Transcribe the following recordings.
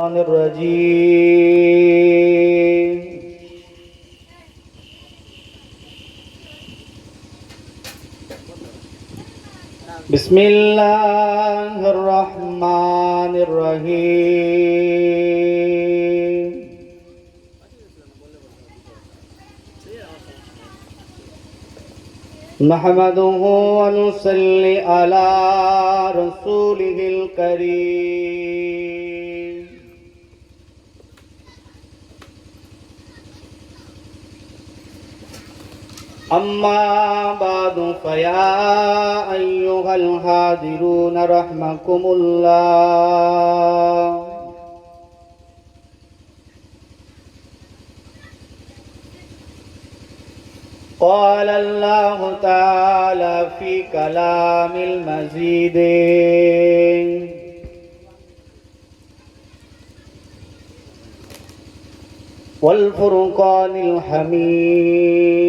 الشيطان الرجيم بسم الله الرحمن الرحيم نحمده ونصلي على رسوله الكريم أما بعد فيا أيها الحاضرون رحمكم الله قال الله تعالى في كلام المزيد والفرقان الحميد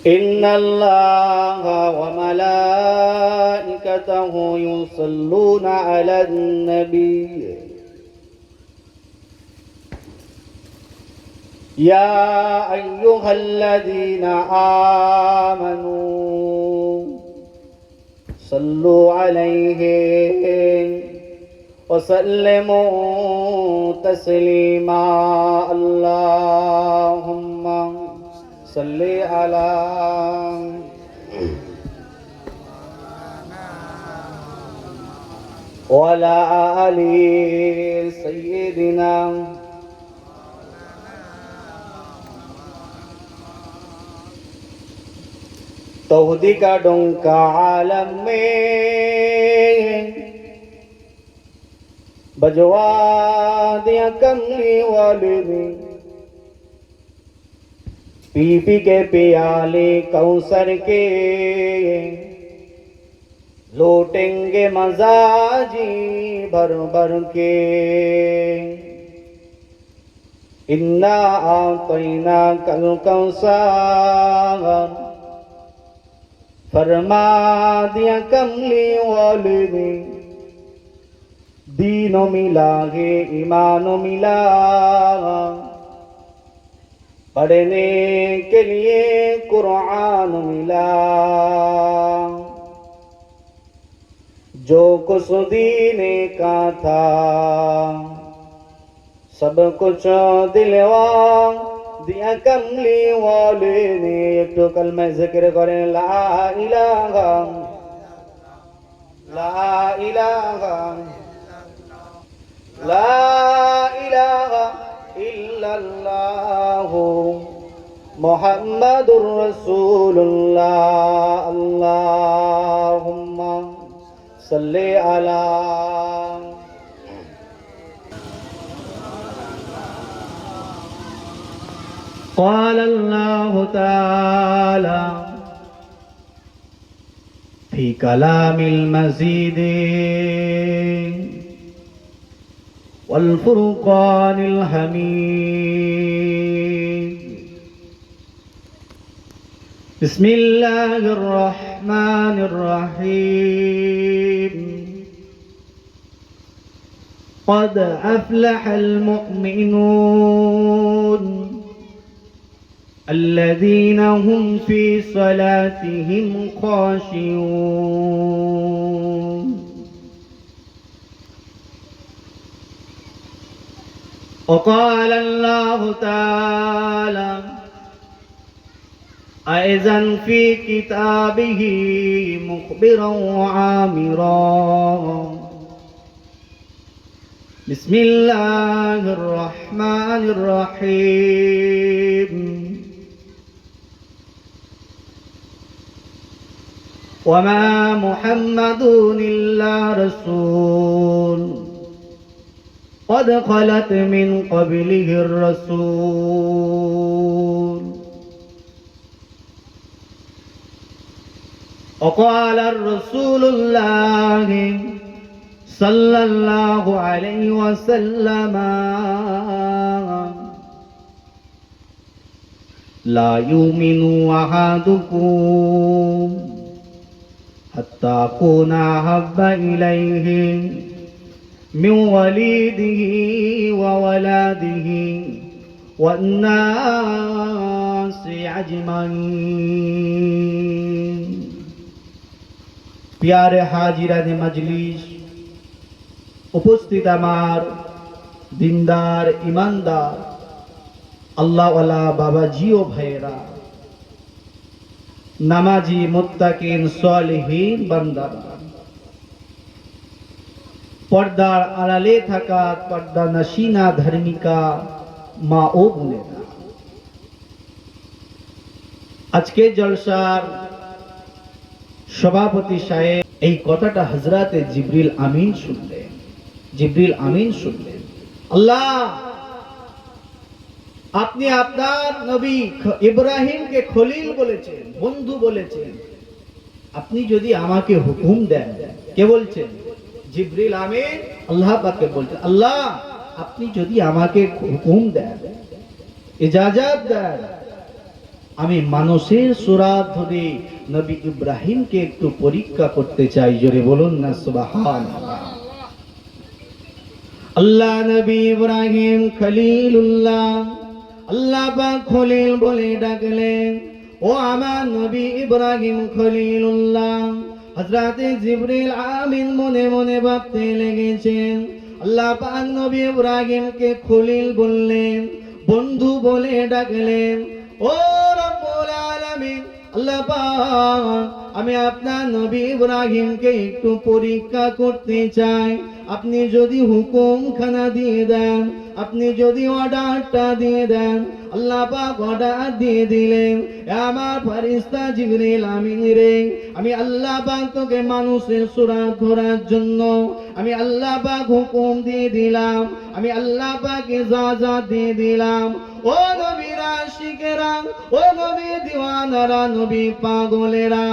إن الله وملائكته يصلون على النبي يا أيها الذين آمنوا صلوا عليه وسلموا تسليما اللهم صل على وعلى آل سيدنا तौहीद का डोंका आलम में बजवा दिया कमली वाले ने पी पी के पियाले कौसर के लौटेंगे मजाजी भर भर के इन्ना आतैना कल कौसर फरमा दिया कमली वाले ने दीनो मिला है ईमानो मिला पढ़ने के लिए कुरान मिला जो कुछ दीने का था सब कुछ दिलवा दिया कमली वाले ने एक तो कलमा जिक्र करें ला इलाहा ला इलाहा ला इलाहा इल्लल्लाह मुहम्मदुर रसूलुल्लाह अल्लाहुम्मा सल्ली अला قال الله تعالى في كلام المزيد والفرقان الحميد بسم الله الرحمن الرحيم قد أفلح المؤمنون الذين هم في صلاتهم خاشعون وقال الله تعالى أيضا في كتابه مخبرا وعامرا بسم الله الرحمن الرحيم وما محمد إلا رسول قد خلت من قبله الرسول وقال الرسول الله صلى الله عليه وسلم লা ইউমিনু আহাদুকুম হাত্তা কুনা হাব্বা ইলাইহি মিন ওয়ালিদিহি ওয়া ওয়ালাদিহি ওয়ান নাসি আজমাইন। প্যারে হাজিরানে মজলিস, উপস্থিত আমার দিনদার ইমানদার আল্লাহওয়ালা বাবাজি ও ভাইয়েরা, নামাজি মুত্তাকিন সালেহীন বান্দারা, পর্দার আড়ালে থাকা পর্দা নশিনা ধার্মিকা মা ও বোনেরা, আজকে জলসার সভাপতি সাহেব এই কথাটা হযরতে জিবরিল আমিন শুনলেন। জিবরিল আমিন শুনলেন, আল্লাহ আপনি আপনার নবী ইব্রাহিমকে খলিল বলেছেন, বন্ধু বলেছেন, আপনি যদি আমাকে হুকুম দেন। কে বলছেন? জিবরিল আমিন আল্লাহ পাককে বলছেন, আল্লাহ আপনি যদি আমাকে হুকুম দেন, ইজাজত দেন, আমি মানুষের সুরাত ধরে নবী ইব্রাহিমকে একটু পরীক্ষা করতে চাই। জোরে বলুন না সুবহানাল্লাহ। আল্লাহ নবী ইব্রাহিম খলিলুল্লাহ, আল্লাহ পাক খলিল বলে ডাকলেন। ও আমার নবী ইব্রাহিম খলিলুল্লাহ। হযরতে জিবরিল আমিন মনে মনে ভাবতে লেগেছেন, আল্লাহ পাক নবী ইব্রাহিমকে খলিল বললেন, বন্ধু বলে ডাকলেন। ও রব্বুল আলামিন, আল্লাহ পাক আমি আপনার নবী ইব্রাহিমকে একটু পরীক্ষা করতে চাই। আপনি যদি হুকুম খানা দিয়ে দেন, আপনি যদি অর্ডারটা দিয়ে দেন। আল্লাহ পাক অর্ডার দিয়ে দিলেন, আমার ফেরেশতা জিবরিল আমিন রে, আমি আল্লাহ পাক তোকে মানুষের সুরাত ধরার জন্য আমি আল্লাহ পাক হুকুম দিয়ে দিলাম, আমি আল্লাহ পাক ইজাজত দিয়ে দিলাম। ও নবীর আশিকেরা, ও নবী দিওয়ানারা, নবী পাগলেরা,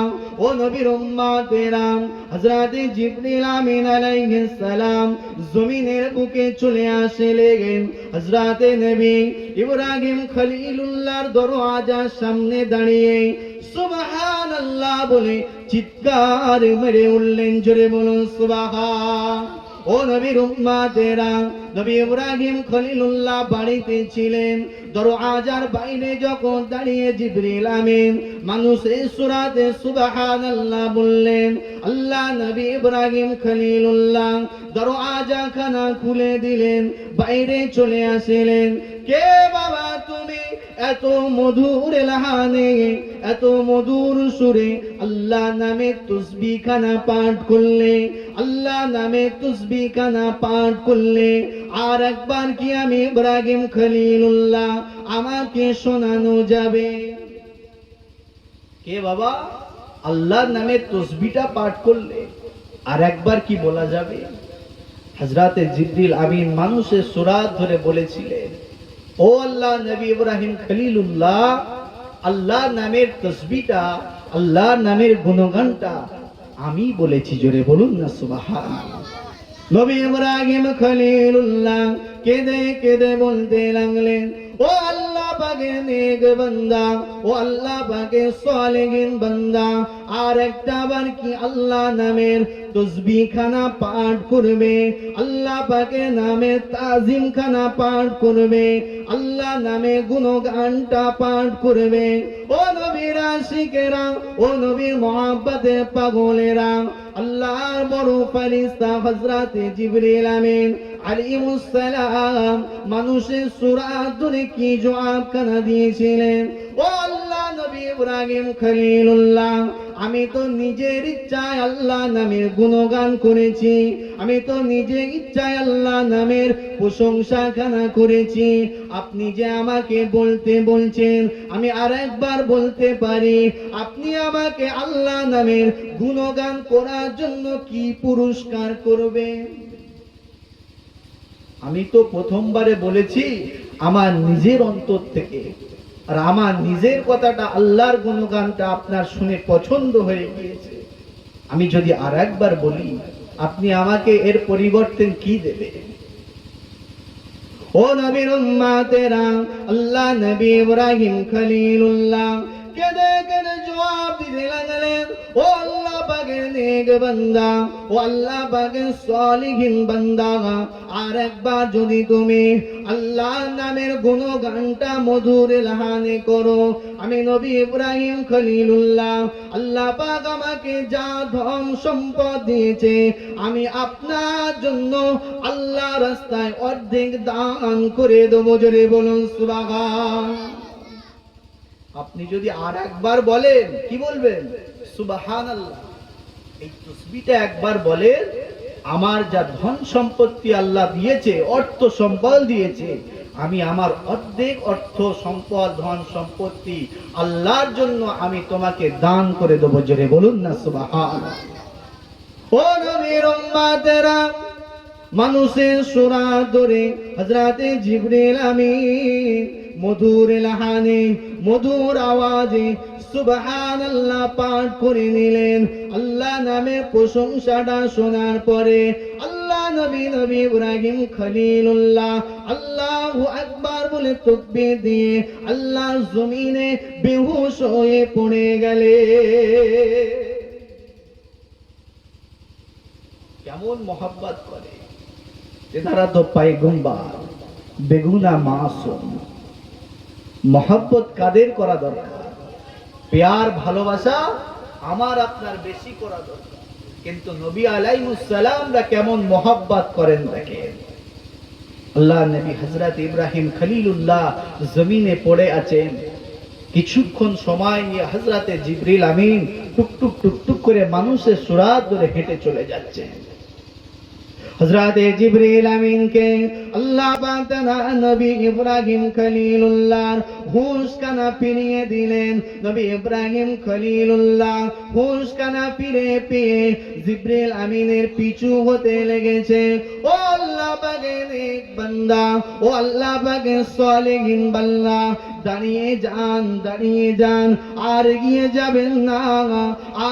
ও নবীর উম্মতেরা, হযরতে জিবরিল আমিন আলাইহিস সালাম জমিনের বুকে চলে আসলেন। হযরতে নবী ইব্রাহিম খলিলুল্লাহর দরওয়াজার সামনে দাঁড়িয়ে সুবহানাল্লাহ বলে চিৎকার মেরে উঠলেন। জোরে বলুন সুবহান। ও নবীর উম্মতেরা, নবী ইব্রাহিম খলিলুল্লাহ বাড়িতে ছিলেন। দরওয়াজার বাইরে যখন দাঁড়িয়ে জিবরিল আমিন মানুষের সুরাতে সুবহানাল্লাহ বললেন, আল্লাহ নবী ইব্রাহিম খলিলুল্লাহ দরওয়াজা খানা খুলে দিলেন, বাইরে চলে আসলেন। কে বাবা তুমি? এত মধুর লাহানে, এত মধুর সুরে আল্লাহ নামে তাসবিহ খানা পাঠ করলে, আল্লাহ নামে তাসবিহ খানা পাঠ করলে। আর একবার কি আমি ইব্রাহিম খলিলুল্লাহ আমাকে শোনানো যাবে? কে বাবা? আল্লাহর নামে তাসবিহটা পাঠ করলে আর একবার কি বলা যাবে? হযরতে জিবরিল আমিন মানুষের সুরাত ধরে বলেছিলেন, ও আল্লাহ নবী ইব্রাহিম খলিলুল্লাহ, আল্লাহ নামের তাসবিহটা, আল্লাহ নামের গুণগানটা আমি বলেছি। জোরে বলুন না সুবহানাল্লাহ। নবী ইব্রাহিম খলিলুল্লাহ কেঁদে কেঁদে বলতে লাগলেন, ও আল্লাহ পাকের নেক বান্দা, ও আল্লাহ পাকের সালেহীন বান্দা, আর একটা বার কি আল্লাহ নামের তাসবিহ খানা পাঠ করবে, আল্লাহ পাকের নামে তাজিম খানা পাঠ করবে, আল্লাহ নামে গুণগানটা পাঠ করবে। ও নবীর আশিকেরা, ও নবীর মহব্বতে পাগলেরা, আল্লাহর বড় ফেরেশতা হযরতে জিবরিল আমিন আলাইহিস সালাম মানুষের সুরাত ধরে কি জবাব খানা দিয়েছিলেন। ও আল্লাহ নবী ইব্রাহিম খলিলুল্লাহ, আমি তো নিজের ইচ্ছায় আল্লাহ নামের গুণগান করেছি, আমি তো নিজের ইচ্ছায় আল্লাহ নামের প্রশংসা খানা করেছি। আপনি যে আমাকে বলতে বলছেন, আমি আর একবার বলতে পারি, আপনি আমাকে আল্লাহ নামের গুণগান করার জন্য কি পুরস্কার করবেন? আমি তো প্রথমবারে বলেছি আমার নিজের অন্তর থেকে, আর আমার নিজের কথাটা আল্লাহর গুণগানটা আপনার শুনে পছন্দ হয়ে গিয়েছে। আমি যদি আর একবার বলি, আপনি আমাকে এর পরিবর্তে কি দেবে? ও ও নবীর উম্মতেরা, আল্লাহ নবী ইব্রাহিম খলিলুল্লাহ কেঁদে কেঁদে জবাব দিতে লাগলেন, ও আল্লাহ পাকের নেক বান্দা, ও আল্লাহ পাকের সালিহিন বান্দা, আর একবার যদি তুমি আল্লাহর নামের গুণগানটা মধুর লাহানে করো, আমি নবী ইব্রাহিম খলিলুল্লাহ, আল্লাহ পাক আমাকে যা ধন সম্পদ দিয়েছে, আমি আপনার জন্য আল্লাহ রাস্তায় অর্ধেক দান করে দেবো। জোরে বলুন সুবহান। আপনি যদি আর একবার বলেন, কি বলবেন? সুবহানাল্লাহ। এই তাসবিহটা একবার বলেন, আমার যা ধন সম্পত্তি আল্লাহ দিয়েছে, অর্থ সম্পদ দিয়েছে, আমি আমার অর্ধেক অর্থ সম্পদ ধন সম্পত্তি আল্লাহর জন্য আমি তোমাকে দান করে দেবো। জোরে বলুন না সুবহানাল্লাহ। ও নবীর উম্মতেরা, মানুষের সুরাত ধরে হযরতে জিবরিল আমিন মধুর লাহানে মধুর আওয়াজে সুবহানাল্লাহ পাঠ করে নিলেন। আল্লাহ নামের প্রশংসাটা শোনার পরে আল্লাহ নবী ইব্রাহিম খলিলুল্লাহ আল্লাহু আকবার বলে তাকবীর দিয়ে আল্লাহর জমিনে বেহুশ হয়ে পড়ে গেলেন। কেমন মোহাব্বত করে, তারা তো পায়গম্বর, বেগুনা মাসুম। মোহাব্বত কাদের করা দরকার? প্যার ভালোবাসা আমার আপনার বেশি করা দরকার। কিন্তু নবী আলাইহিস সালামরা কেমন মোহাব্বত করেন দেখেন। আল্লাহ নবী হযরত ইব্রাহিম খলিলুল্লাহ জমিনে পড়ে আছেন, কিছুক্ষণ সময় নিয়ে হযরতে জিবরিল আমিন টুকটুক টুকটুক করে মানুষের সুরাত ধরে হেঁটে চলে যাচ্ছেন। হযরতে জিবরিল আমিন কে আল্লাহ পাক তাআলা নবী ইব্রাহিম খলিলুল্লাহ হুশ কানা ফিরিয়ে দিলেন। নবী ইব্রাহিম খলিলুল্লাহ হুশ কানা ফিরে পেয়ে জিবরিল আমিনের পিছু হতে লেগেছে। ও আল্লাহ পাকের নেক বান্দা, ও আল্লাহ পাকের সালেহিন বান্দা, দাঁড়িয়ে যান, দাঁড়িয়ে যান, আর এগিয়ে যাবেন না,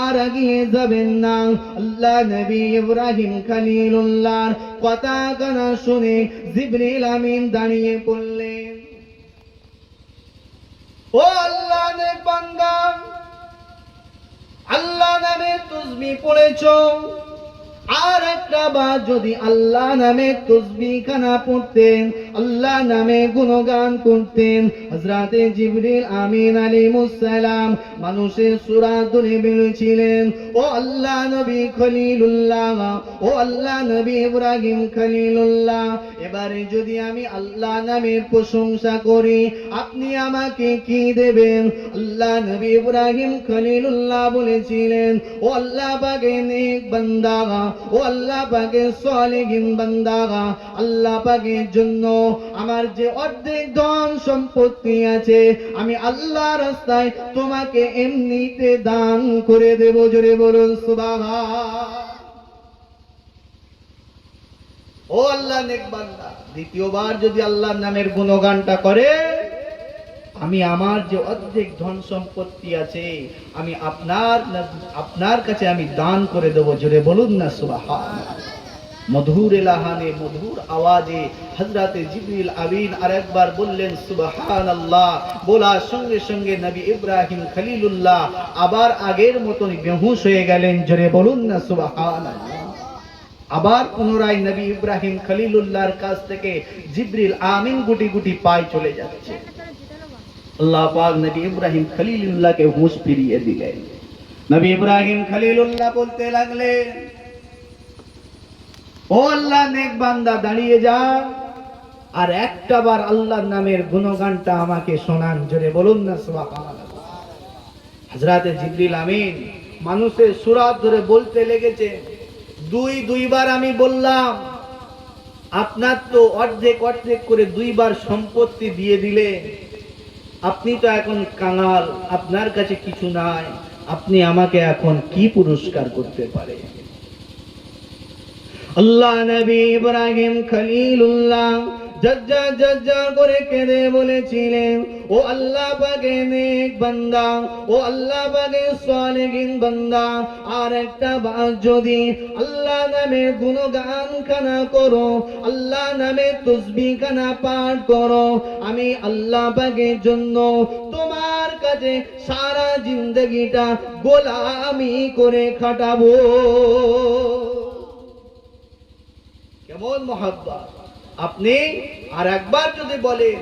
আর এগিয়ে যাবেন না। আল্লাহ নবী ইব্রাহিম খলিলুল্লাহ কথা কানা শুনে জিবরিল আমিন দাঁড়িয়ে পড়লেন। ও আল্লাহ নেক বান্দা, আল্লাহ নামে তাসবিহ পড়েছো, আর একটা বার যদি আল্লাহ নামে তাসবিহ খানা পড়তেন, আল্লাহ নামে গুণগান করতেন, হযরতে জিবরিল আমিন আলাইহিস সালাম মানুষের সুরাত ধরে বলেছিলেন, ও আল্লাহ নবী খলিলুল্লাহ, ও আল্লাহ নবী ইব্রাহিম খলিলুল্লাহ, এবারে যদি আমি আল্লাহ নামের প্রশংসা করি, আপনি আমাকে কি দেবেন? আল্লাহ নবী ইব্রাহিম খলিলুল্লাহ বলেছিলেন, ও আল্লাহ পাকের নেক বান্দা, ও আল্লাহ পাকের সালেহিন বান্দা, আল্লাহ পাকের জন্য আমার যে অর্ধেক ধন সম্পত্তি আছে, আমি আল্লাহ রাস্তায় তোমাকে এমনিতে দান করে দেব। জোরে বলুন সুবহান। ও আল্লাহ নেক বান্দা, দ্বিতীয়বার যদি আল্লাহর নামের গুণগানটা করে, আমি আমার যে অর্ধেক ধন সম্পত্তি আছে, আমি আপনার কাছে আমি দান করে দেব। জোরে বলুন না সুবহান। মধুর লাহানে মধুর আওয়াজে হযরতে জিবরিল আমিন আরেকবার বললেন সুবহানাল্লাহ। বলার সঙ্গে সঙ্গে নবী ইব্রাহিম খলিলুল্লাহ আবার আগের মতন বেহুশ হয়ে গেলেন। জোরে বলুন না সুবহানাল্লাহ। আবার পুনরায় নবী ইব্রাহিম খলিলুল্লাহর কাছ থেকে জিবরিল আমিন গুটি গুটি পায়ে চলে যাচ্ছে। আল্লাহ পাক নবী ইব্রাহিম খলিলুল্লাহকে হুঁশ ফিরিয়ে দিলেন। নবী ইব্রাহিম খলিলুল্লাহ বলতে লাগলেন, ও আল্লাহ নেক বান্দা দাঁড়িয়ে যা, আর একটা বার আল্লাহর নামের গুণগানটা আমাকে শোনান। জোরে বলুন না সুবহানাল্লাহ। হযরতে জিবরিল আমিন মানুষের সুরাত ধরে বলতে লেগেছে, দুইবার আমি বললাম, আপনার তো অর্ধেক অর্ধেক করে দুইবার সম্পত্তি দিয়ে দিলে, আপনি তো এখন কাঙাল, আপনার কাছে কিছু নাই, আপনি আমাকে এখন কি পুরস্কার করতে পারেন? আল্লাহ নবী ইব্রাহিম খলিলুল্লাহ জজ্জা করে কেঁদে বলেছিলেন, ও আল্লাহ পাকের নেক বান্দা, ও আল্লাহ পাকের সালেহিন বান্দা, আর একটা বার যদি আল্লাহ নামে গুণগান খানা করো, আল্লাহ নামে তাসবিহ খানা পাঠ করো, আমি আল্লাহ পাকের জন্য তোমার কাছে সারা জিন্দগিটা গোলামি করে খাটাবো। কেমন মহব্বত! আপনি আর একবার যদি বলেন